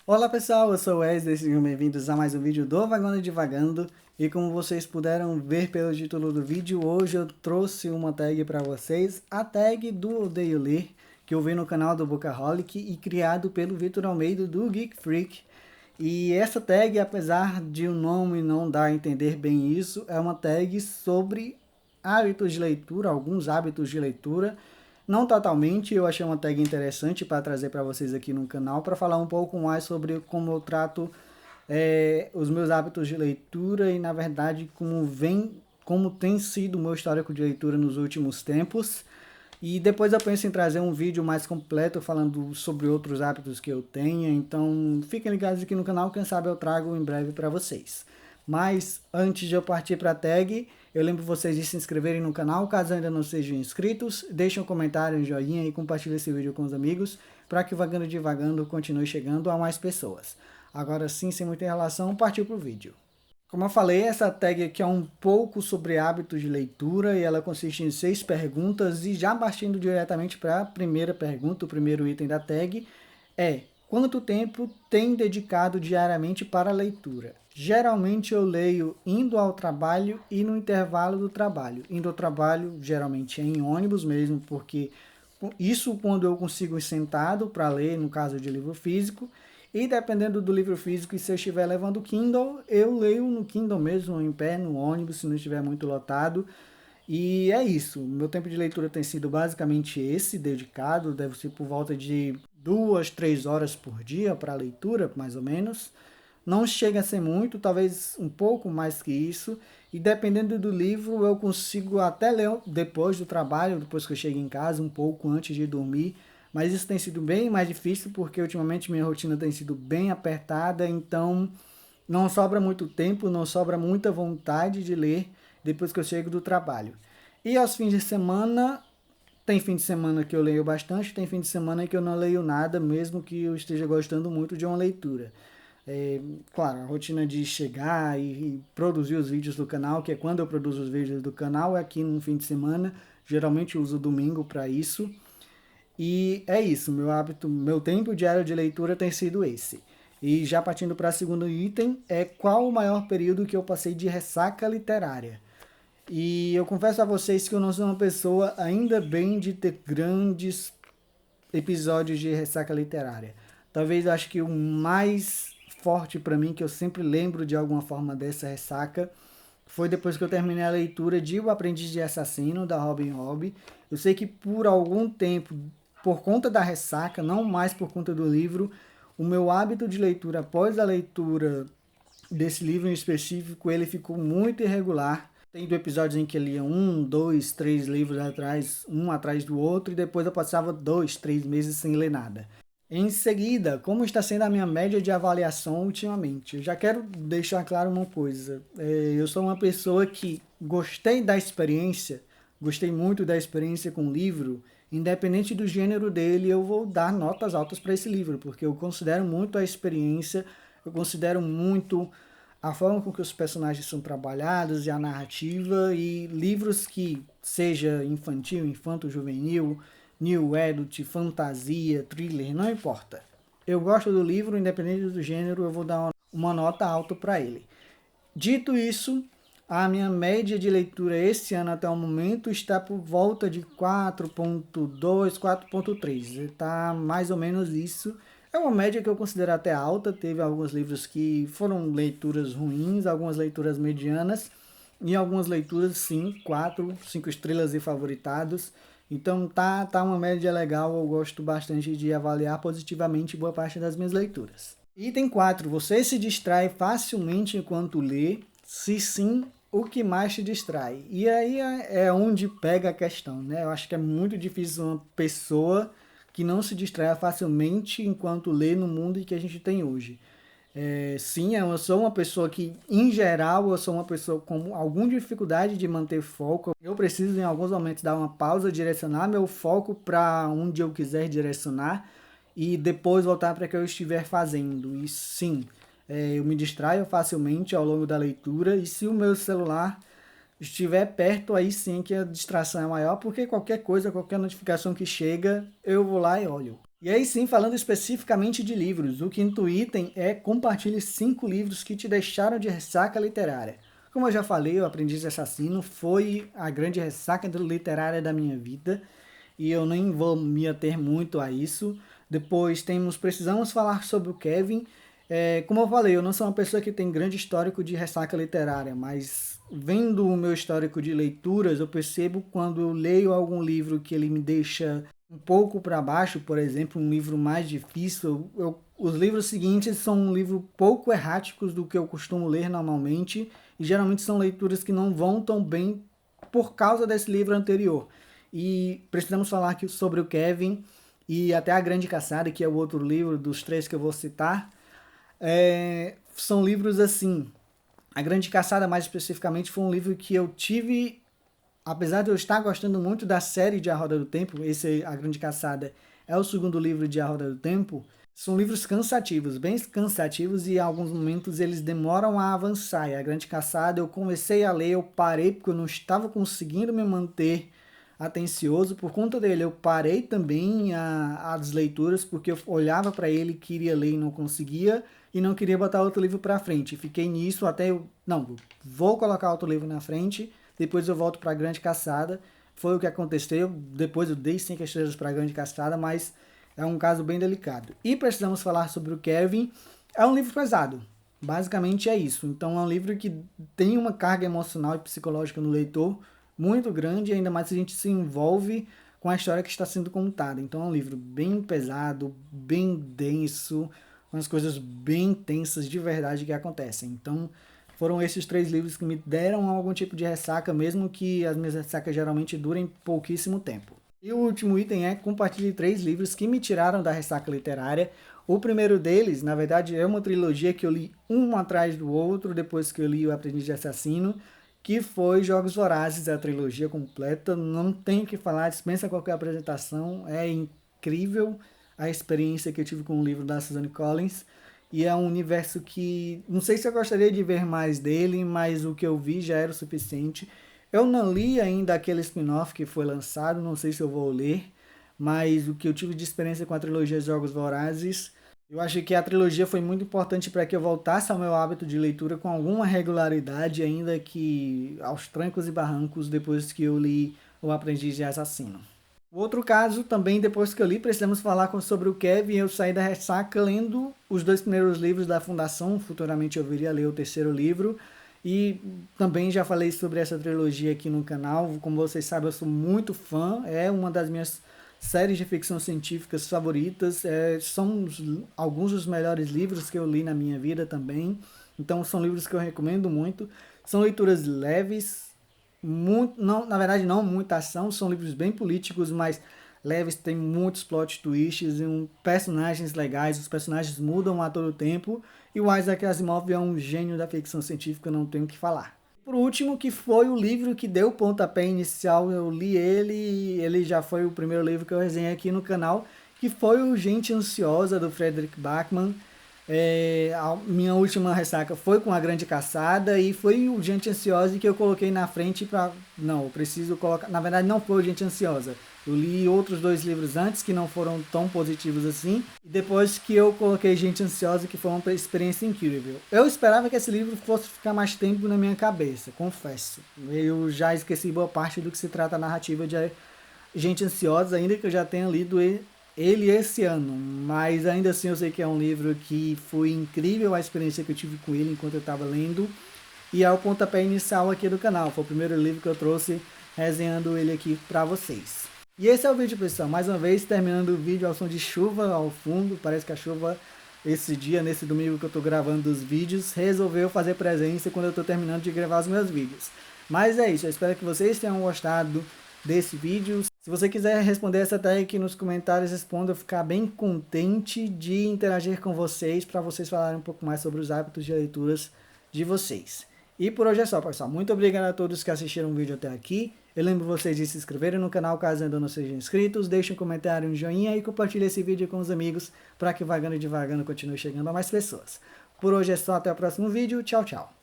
Olá pessoal, eu sou o Wesley, sejam bem-vindos a mais um vídeo do Vagando Divagando. E como vocês puderam ver pelo título do vídeo, hoje eu trouxe uma tag para vocês, a tag do Odeio Ler, que eu vi no canal do Bookaholic e criado pelo Vitor Almeida do Geek Freak. E essa tag, apesar de o nome não dar a entender bem isso, é uma tag sobre hábitos de leitura, alguns hábitos de leitura. Não totalmente, eu achei uma tag interessante para trazer para vocês aqui no canal, para falar um pouco mais sobre como eu trato os meus hábitos de leitura e, na verdade, como tem sido o meu histórico de leitura nos últimos tempos. E depois eu penso em trazer um vídeo mais completo falando sobre outros hábitos que eu tenho. Então fiquem ligados aqui no canal, quem sabe eu trago em breve para vocês. Mas antes de eu partir para a tag, eu lembro vocês de se inscreverem no canal, caso ainda não sejam inscritos. Deixem um comentário, um joinha e compartilhem esse vídeo com os amigos para que o Vagando Divagando continue chegando a mais pessoas. Agora sim, sem muita enrolação, partiu para o vídeo. Como eu falei, essa tag aqui é um pouco sobre hábitos de leitura e ela consiste em 6 perguntas. E já partindo diretamente para a primeira pergunta, o primeiro item da tag é: quanto tempo tem dedicado diariamente para a leitura? Geralmente eu leio indo ao trabalho e no intervalo do trabalho. Indo ao trabalho, geralmente é em ônibus mesmo, porque isso quando eu consigo ir sentado para ler, no caso de livro físico. E dependendo do livro físico, e se eu estiver levando o Kindle, eu leio no Kindle mesmo, em pé, no ônibus, se não estiver muito lotado. E é isso. Meu tempo de leitura tem sido basicamente esse, dedicado. Deve ser por volta de 2, 3 horas por dia para leitura, mais ou menos. Não chega a ser muito, talvez um pouco mais que isso. E dependendo do livro, eu consigo até ler depois do trabalho, depois que eu chego em casa, um pouco antes de dormir. Mas isso tem sido bem mais difícil porque ultimamente minha rotina tem sido bem apertada, então não sobra muito tempo, não sobra muita vontade de ler depois que eu chego do trabalho. E aos fins de semana, tem fim de semana que eu leio bastante, tem fim de semana que eu não leio nada, mesmo que eu esteja gostando muito de uma leitura. Claro, a rotina de chegar e produzir os vídeos do canal, que é quando eu produzo os vídeos do canal, é aqui no fim de semana. Geralmente eu uso o domingo para isso. E é isso, meu hábito, meu tempo diário de leitura tem sido esse. E já partindo para o segundo item, é qual o maior período que eu passei de ressaca literária? E eu confesso a vocês que eu não sou uma pessoa ainda bem de ter grandes episódios de ressaca literária. Talvez eu acho que o mais forte para mim, que eu sempre lembro de alguma forma dessa ressaca, foi depois que eu terminei a leitura de O Aprendiz de Assassino, da Robin Hobb. Eu sei que por algum tempo, por conta da ressaca, não mais por conta do livro, o meu hábito de leitura após a leitura desse livro em específico, ele ficou muito irregular. Tem episódios em que eu lia 1, 2, 3 livros atrás, um atrás do outro, e depois eu passava 2, 3 meses sem ler nada. Em seguida, como está sendo a minha média de avaliação ultimamente? Eu já quero deixar claro uma coisa. Eu sou uma pessoa que gostei da experiência, gostei muito da experiência com o livro, independente do gênero dele, eu vou dar notas altas para esse livro, porque eu considero muito a experiência, eu considero muito a forma com que os personagens são trabalhados e a narrativa, e livros que seja infantil, infanto, juvenil, new adult, fantasia, thriller, não importa. Eu gosto do livro, independente do gênero, eu vou dar uma nota alta para ele. Dito isso, a minha média de leitura esse ano até o momento está por volta de 4.2, 4.3. Está mais ou menos isso. É uma média que eu considero até alta. Teve alguns livros que foram leituras ruins, algumas leituras medianas e algumas leituras, sim, 4, 5 estrelas e favoritados. Então tá uma média legal, eu gosto bastante de avaliar positivamente boa parte das minhas leituras. Item 4. Você se distrai facilmente enquanto lê? Se sim, o que mais te distrai? E aí é onde pega a questão, né? Eu acho que é muito difícil uma pessoa que não se distraia facilmente enquanto lê no mundo que a gente tem hoje. Sim, eu sou uma pessoa que, em geral, eu sou uma pessoa com alguma dificuldade de manter foco. Eu preciso, em alguns momentos, dar uma pausa, direcionar meu foco para onde eu quiser direcionar e depois voltar para o que eu estiver fazendo. E sim, eu me distraio facilmente ao longo da leitura e se o meu celular estiver perto, aí sim que a distração é maior, porque qualquer coisa, qualquer notificação que chega, eu vou lá e olho. E aí sim, falando especificamente de livros, o quinto item é compartilhe 5 livros que te deixaram de ressaca literária. Como eu já falei, o Aprendiz Assassino foi a grande ressaca literária da minha vida e eu nem vou me ater muito a isso. Depois precisamos falar sobre o Kevin. Como eu falei, eu não sou uma pessoa que tem grande histórico de ressaca literária, mas vendo o meu histórico de leituras, eu percebo quando eu leio algum livro que ele me deixa um pouco para baixo, por exemplo, um livro mais difícil. Os livros seguintes são um livro pouco erráticos do que eu costumo ler normalmente, e geralmente são leituras que não vão tão bem por causa desse livro anterior. E precisamos falar aqui sobre o Kevin e até A Grande Caçada, que é o outro livro dos 3 que eu vou citar. São livros assim. A Grande Caçada, mais especificamente, foi um livro que eu tive, apesar de eu estar gostando muito da série de A Roda do Tempo. Esse, A Grande Caçada, é o segundo livro de A Roda do Tempo. São livros cansativos, bem cansativos, e em alguns momentos eles demoram a avançar. E A Grande Caçada, eu comecei a ler, eu parei porque eu não estava conseguindo me manter atencioso por conta dele. Eu parei também as leituras porque eu olhava para ele, queria ler e não conseguia, e não queria botar outro livro para frente. Fiquei nisso até eu, não, vou colocar outro livro na frente, depois eu volto para a Grande Caçada. Foi o que aconteceu. Depois eu dei 5 estrelas para a Grande Caçada, mas é um caso bem delicado. E precisamos falar sobre o Kevin. É um livro pesado. Basicamente é isso. Então é um livro que tem uma carga emocional e psicológica no leitor muito grande, ainda mais se a gente se envolve com a história que está sendo contada. Então é um livro bem pesado, bem denso, com as coisas bem tensas de verdade que acontecem. Então foram esses 3 livros que me deram algum tipo de ressaca, mesmo que as minhas ressacas geralmente durem pouquíssimo tempo. E o último item é compartilhe 3 livros que me tiraram da ressaca literária. O primeiro deles, na verdade, é uma trilogia que eu li um atrás do outro depois que eu li O Aprendiz de Assassino, que foi Jogos Vorazes, a trilogia completa. Não tenho o que falar, dispensa qualquer apresentação. É incrível a experiência que eu tive com o livro da Suzanne Collins. E é um universo que, não sei se eu gostaria de ver mais dele, mas o que eu vi já era o suficiente. Eu não li ainda aquele spin-off que foi lançado, não sei se eu vou ler, mas o que eu tive de experiência com a trilogia Jogos Vorazes, eu acho que a trilogia foi muito importante para que eu voltasse ao meu hábito de leitura com alguma regularidade, ainda que aos trancos e barrancos, depois que eu li O Aprendiz de Assassino. O outro caso, também depois que eu li, precisamos falar sobre o Kevin. Eu saí da ressaca lendo os 2 primeiros livros da Fundação, futuramente eu viria a ler o 3º livro, e também já falei sobre essa trilogia aqui no canal. Como vocês sabem, eu sou muito fã, é uma das minhas séries de ficção científicas favoritas, são alguns dos melhores livros que eu li na minha vida também, então são livros que eu recomendo muito, são leituras leves, não, na verdade não muita ação, são livros bem políticos, mas leves, tem muitos plot twists e personagens legais, os personagens mudam a todo tempo, e o Isaac Asimov é um gênio da ficção científica, não tenho o que falar. Por último, que foi o livro que deu o pontapé inicial, eu li ele já foi o primeiro livro que eu resenhei aqui no canal, que foi o Gente Ansiosa, do Frederick Backman. A minha última ressaca foi com A Grande Caçada, e foi o Gente Ansiosa que eu coloquei na frente para... Não, eu preciso colocar... Na verdade, não foi o Gente Ansiosa. Eu li outros 2 livros antes que não foram tão positivos assim, e depois que eu coloquei Gente Ansiosa, que foi uma experiência incrível. Eu esperava que esse livro fosse ficar mais tempo na minha cabeça, confesso. Eu já esqueci boa parte do que se trata a narrativa de Gente Ansiosa, ainda que eu já tenha lido ele esse ano, mas ainda assim eu sei que é um livro que foi incrível a experiência que eu tive com ele enquanto eu estava lendo, e é o pontapé inicial aqui do canal. Foi o primeiro livro que eu trouxe resenhando ele aqui para vocês. E esse é o vídeo, pessoal. Mais uma vez, terminando o vídeo ao som de chuva ao fundo. Parece que a chuva, esse dia, nesse domingo que eu tô gravando os vídeos, resolveu fazer presença quando eu tô terminando de gravar os meus vídeos. Mas é isso, eu espero que vocês tenham gostado desse vídeo. Se você quiser responder essa tag aqui nos comentários, responda. Eu ficar bem contente de interagir com vocês, para vocês falarem um pouco mais sobre os hábitos de leituras de vocês. E por hoje é só, pessoal. Muito obrigado a todos que assistiram o vídeo até aqui. Eu lembro vocês de se inscreverem no canal caso ainda não sejam inscritos. Deixem um comentário, um joinha e compartilhem esse vídeo com os amigos para que Vagando e Divagando continue chegando a mais pessoas. Por hoje é só, até o próximo vídeo. Tchau, tchau.